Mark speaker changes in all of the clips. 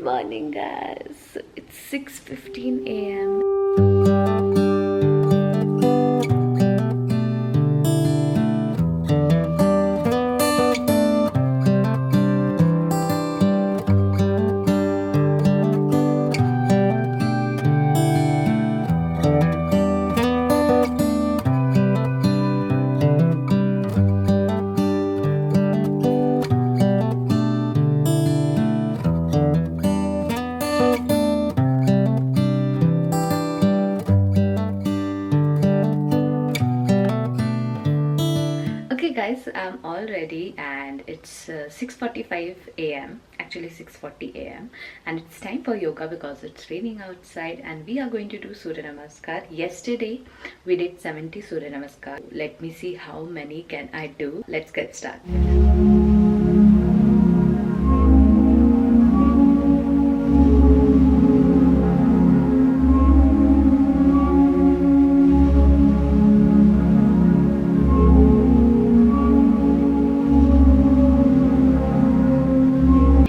Speaker 1: morning, guys. It's 6:15 a.m. Okay guys, I'm all ready and it's 6:45 a.m. actually 6:40 a.m. and it's time for yoga because it's raining outside and we are going to do Surya Namaskar. Yesterday we did 70 Surya Namaskar. Let me see how many can I do. Let's get started.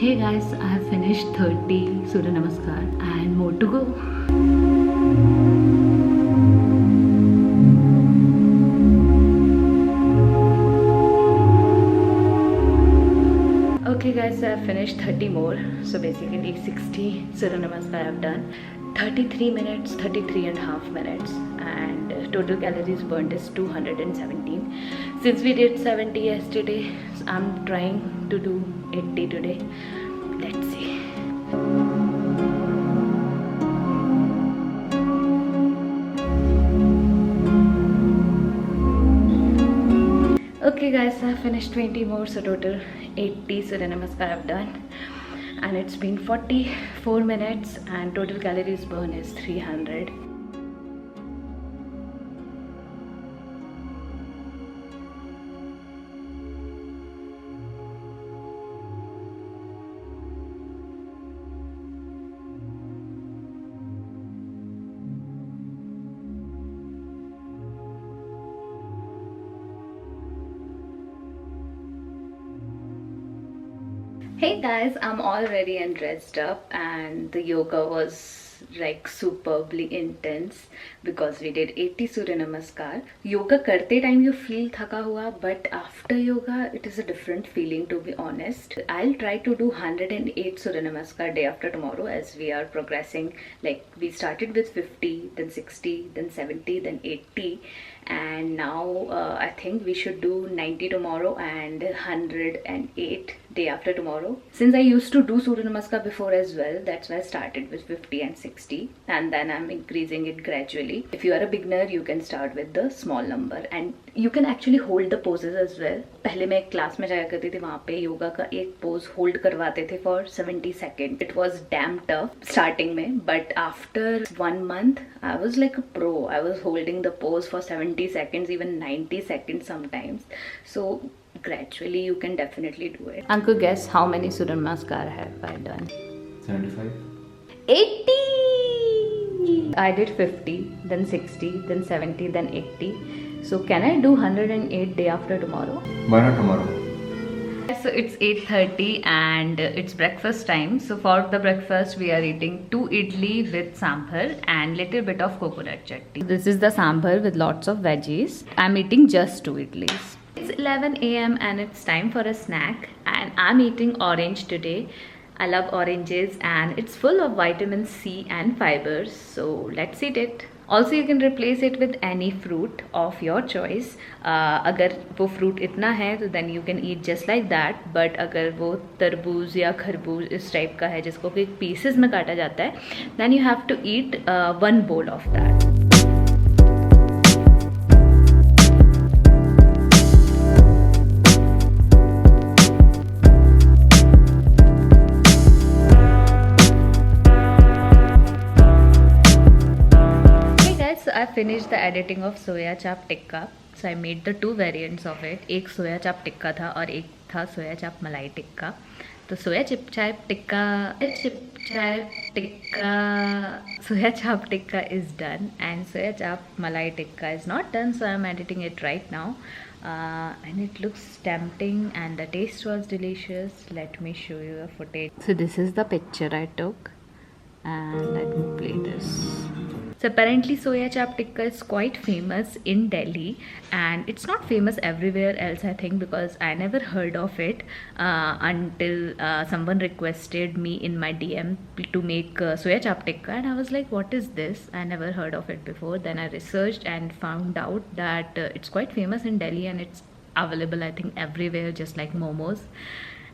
Speaker 1: Hey guys, I have finished 30 Surya Namaskar and more to go. Okay guys, I have finished 30 more. So basically 60 Surya Namaskar I have done. 33 minutes, 33 and a half minutes and total calories burned is 217. Since we did 70 yesterday, I'm trying to do 80 today. Let's see. Okay guys, I finished 20 more, so total 80 Surya Namaskar I've done and it's been 44 minutes and total calories burn is 300. Hey guys, I'm all ready and dressed up and the yoga was like superbly intense because we did 80 Surya Namaskar. Yoga karte time you feel thaka hua, but after yoga it is a different feeling, to be honest. I'll try to do 108 Surya Namaskar day after tomorrow as we are progressing. Like we started with 50, then 60, then 70, then 80 and now I think we should do 90 tomorrow and 108 day after tomorrow. Since I used to do Surya Namaskar before as well, that's why I started with 50 and 60 and then I'm increasing it gradually. If you are a beginner, you can start with the small number and you can actually hold the poses as well. पहले मैं एक class में जाया करती थी, वहाँ पे योगा का एक पोज होल्ड करवाते थे for 70 seconds. It was damn tough starting में, but after 1 month I was like a pro. I was holding the pose for 70 seconds, even 90 seconds sometimes. So gradually you can definitely do it. Uncle, guess how many Surya Namaskar have I done?
Speaker 2: 75.
Speaker 1: 80. I did 50, then 60, then 70, then 80. So can I do 108 day after tomorrow?
Speaker 2: Why not tomorrow?
Speaker 1: So it's 8:30 and it's breakfast time. So for the breakfast we are eating 2 idli with sambar and little bit of coconut chutney. This is the sambar with lots of veggies. I'm eating just 2 idlis. It's 11 a.m. and it's time for a snack and I'm eating orange today. I love oranges and it's full of vitamin C and fibers, so let's eat it. Also you can replace it with any fruit of your choice. अगर वो fruit इतना है तो then you can eat just like that. But अगर वो तरबूज या खरबूज इस टाइप का है जिसको कि pieces में काटा जाता है, then you have to eat 1 bowl of that. I finished the editing of soya chap tikka. So I made the 2 variants of it. एक soya chap tikka था और एक था soya chap malai tikka. तो soya chap tikka is done and soya chap malai tikka is not done. So I'm editing it right now. and it looks tempting and the taste was delicious. Let me show you the footage. So this is the picture I took, and let me play this. So apparently soya chap tikka is quite famous in Delhi, and it's not famous everywhere else, I think, because I never heard of it until someone requested me in my DM to make soya chap tikka, and I was like, what is this? I never heard of it before. Then I researched and found out that it's quite famous in Delhi, and it's available, I think, everywhere, just like momos.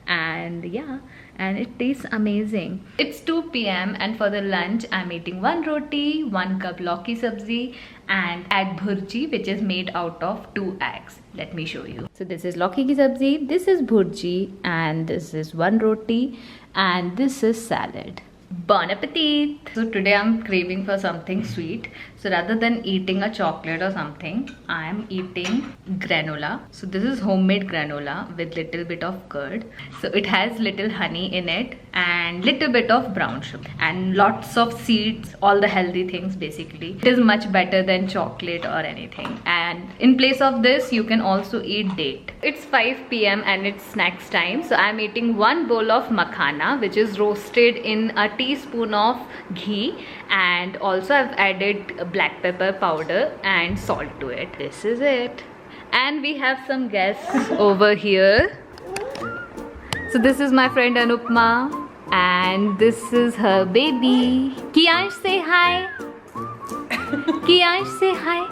Speaker 1: And yeah, and it tastes amazing. It's 2 p.m. and for the lunch I'm eating 1 roti, 1 cup lauki sabzi and egg bhurji, which is made out of 2 eggs. Let me show you. So this is lauki ki sabzi, this is bhurji, and this is 1 roti, and this is salad. Bon appetit! So today I'm craving for something sweet. So rather than eating a chocolate or something, I am eating granola. So this is homemade granola with little bit of curd. So it has little honey in it and little bit of brown sugar and lots of seeds, all the healthy things basically. It is much better than chocolate or anything. And in place of this, you can also eat date. It's 5 p.m. and it's snacks time. So I'm eating 1 bowl of makhana, which is roasted in a teaspoon of ghee, and also I've added black pepper powder and salt to it. This is it. And we have some guests over here. So this is my friend Anupma, and this is her baby. Kiyansh, say hi. Kiyansh, say hi.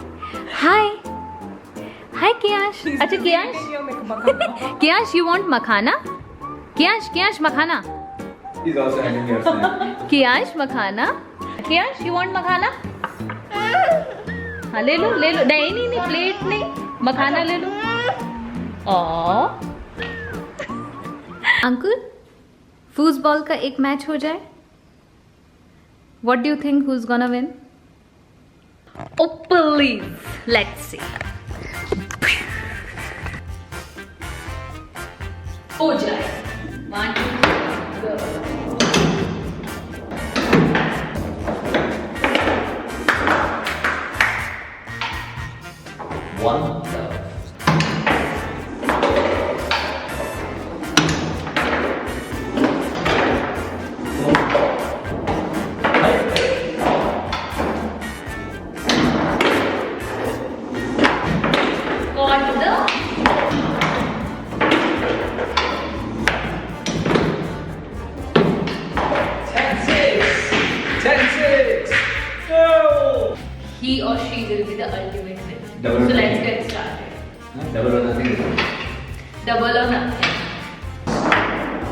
Speaker 1: Hi. Hi Kiyansh. Acha Kiyansh. Kiyansh, you want makhana? Kiyansh, makhana.
Speaker 2: He's also having your snack.
Speaker 1: Kiyansh, makhana. Kiyansh, you want makhana? हाँ ले लो नहीं plate नहीं, मखाना ले लो. Ankul, foosball का एक match हो जाए. What do you think who's gonna win? Oh please, let's see. हो जाए. 1, 2, 3, go.
Speaker 2: One.
Speaker 1: He or she will be the ultimate winner.
Speaker 2: Double
Speaker 1: So
Speaker 2: or
Speaker 1: let's
Speaker 2: nothing.
Speaker 1: get started.
Speaker 2: Double or nothing.
Speaker 1: Double or nothing.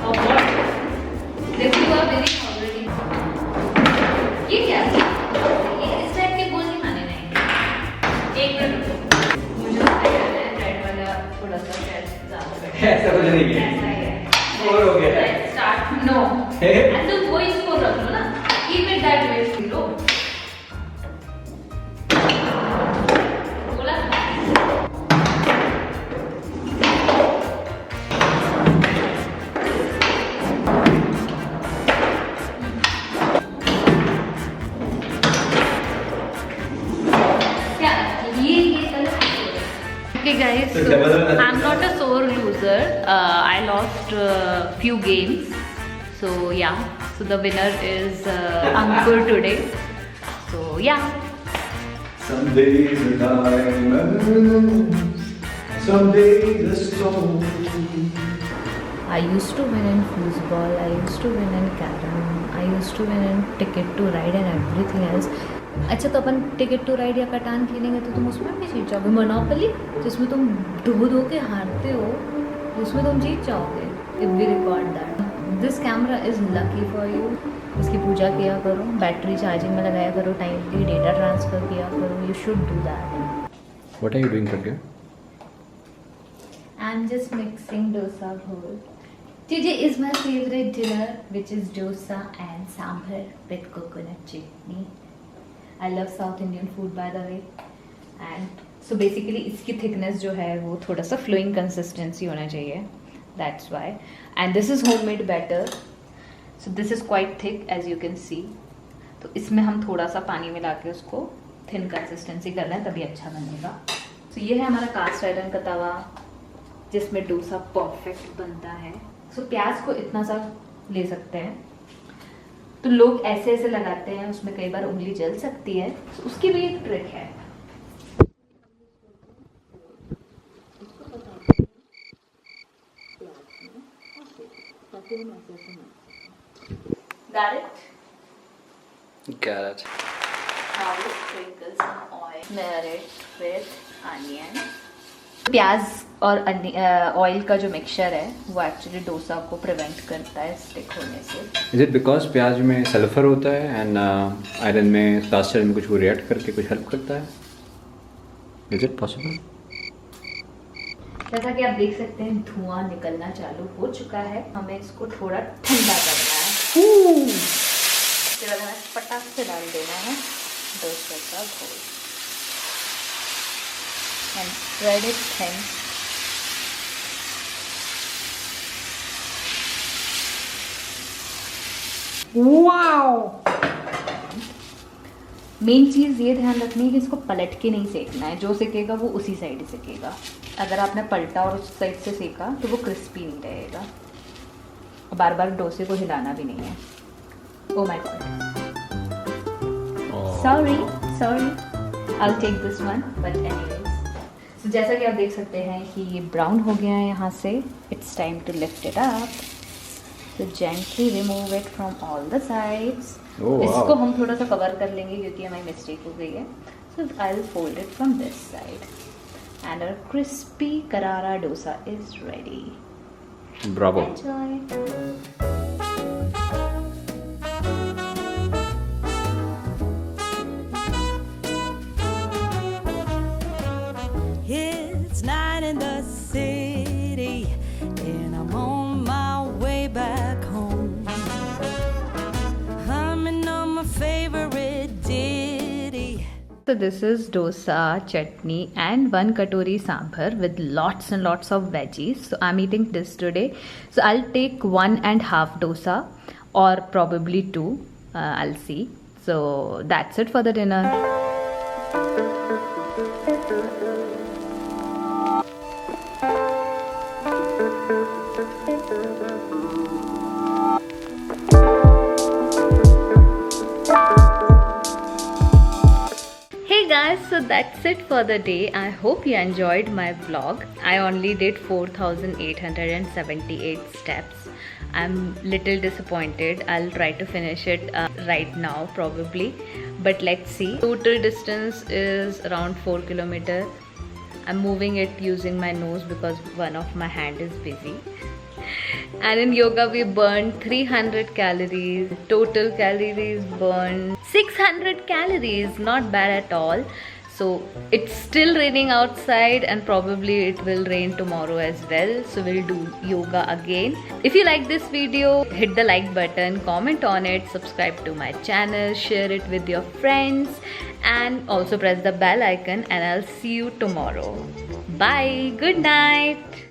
Speaker 1: Or what? This you are winning already. ये क्या है? ये इस type के गोल नहीं माने नहीं. एक मिनट रुको. मुझे लगता है रेड वाला थोड़ा सा शायद ज़्यादा बेटर है.
Speaker 2: ऐसा कुछ नहीं है.
Speaker 1: ऐसा ही है.
Speaker 2: और हो गया.
Speaker 1: Let's start. No. And तो वो इसको रख लो ना. Keep it that way, zero. Okay guys, so I'm not a sore loser. I lost few games. So yeah, so the winner is Ankur today. So yeah.
Speaker 2: Some days are diamonds, some days are stone.
Speaker 1: I used to win in foosball, I used to win in carom, I used to win in ticket to ride and everything else. अच्छा तो अपन ticket to ride या कटान खेलेंगे तो तुम उसमें भी जीत जाओगे. मोनोपोली जिसमें तुम धो के हारते हो, उसमें तुम जीत जाओगे. If we record that. This camera is lucky for you. इसकी पूजा किया करो, बैटरी चार्जिंग में लगाया करो, टाइमली डेटा ट्रांसफ़र किया करो. You should do that.
Speaker 2: What are you doing, Pragya?
Speaker 1: I'm just mixing dosa bowl. Today is my favorite dinner, which is dosa and sambar with coconut chutney. I love South Indian food, by the way. And so basically इसकी thickness जो है वो थोड़ा सा flowing consistency होना चाहिए. That's why. And this is homemade batter. So this is quite thick, as you can see. तो इसमें हम थोड़ा सा पानी मिला के उसको thin consistency करना है, तभी अच्छा बनेगा. तो ये है हमारा कास्ट आयरन का तवा जिसमें डोसा परफेक्ट बनता है। सो प्याज को इतना सा ले सकते हैं, तो लोग ऐसे ऐसे लगाते हैं, उसमें कई बार उंगली जल सकती है, तो उसकी भी एक ट्रिक है। Got it?
Speaker 2: Got it.
Speaker 1: Now we sprinkle some oil. Marinate with onion. प्याज और ऑयल का जो मिक्सचर है वो एक्चुअली डोसा को प्रिवेंट करता है स्टिक होने से।
Speaker 2: Is it because प्याज में सल्फर होता है एंड आयरन में कास्ट आयरन में कुछ वो रिएक्ट करके कुछ हेल्प करता है? Is it possible?
Speaker 1: जैसा कि आप देख सकते हैं धुआं निकलना चालू हो चुका है, हमें इसको थोड़ा ठंडा करना है। इसके बाद हमें फटाक से डाल देना है डोसा का घोल and spread it thin. Wow! Main चीज़ ये ध्यान रखनी है कि इसको पलट के नहीं सेकना है, जो सेकेगा वो उसी साइड सेकेगा। अगर आपने पलटा और उस साइड से सेका तो वो क्रिस्पी नहीं रहेगा। बार बार डोसे को हिलाना भी नहीं है। Oh my God, sorry I will take this one, but anyways. तो जैसा कि आप देख सकते हैं कि ये ब्राउन हो गया है यहाँ से। It's time to lift it up, तो gently remove it from all the sides. इसको हम थोड़ा सा कवर कर लेंगे क्योंकि हमारी मिस्टेक हो गई है। So I will fold it from this side and our crispy karara dosa is ready.
Speaker 2: Bravo.
Speaker 1: Enjoy.
Speaker 3: It's night in the city and I'm on my way back home, humming on my favorite ditty.
Speaker 1: So this is dosa, chutney and one katori sambar with lots and lots of veggies. So I'm eating this today. So I'll take 1.5 dosa or probably 2. I'll see. So that's it for the dinner. Hey guys, so that's it for the day. I hope you enjoyed my vlog. I only did 4,878 steps. I'm little disappointed. I'll try to finish it right now probably, but let's see. Total distance is around 4 kilometers. I'm moving it using my nose because one of my hand is busy. And in yoga we burned 300 calories. Total calories burned 600 calories. Not bad at all. So it's still raining outside and probably it will rain tomorrow as well. So we'll do yoga again. If you like this video, hit the like button, comment on it, subscribe to my channel, share it with your friends and also press the bell icon, and I'll see you tomorrow. Bye. Good night.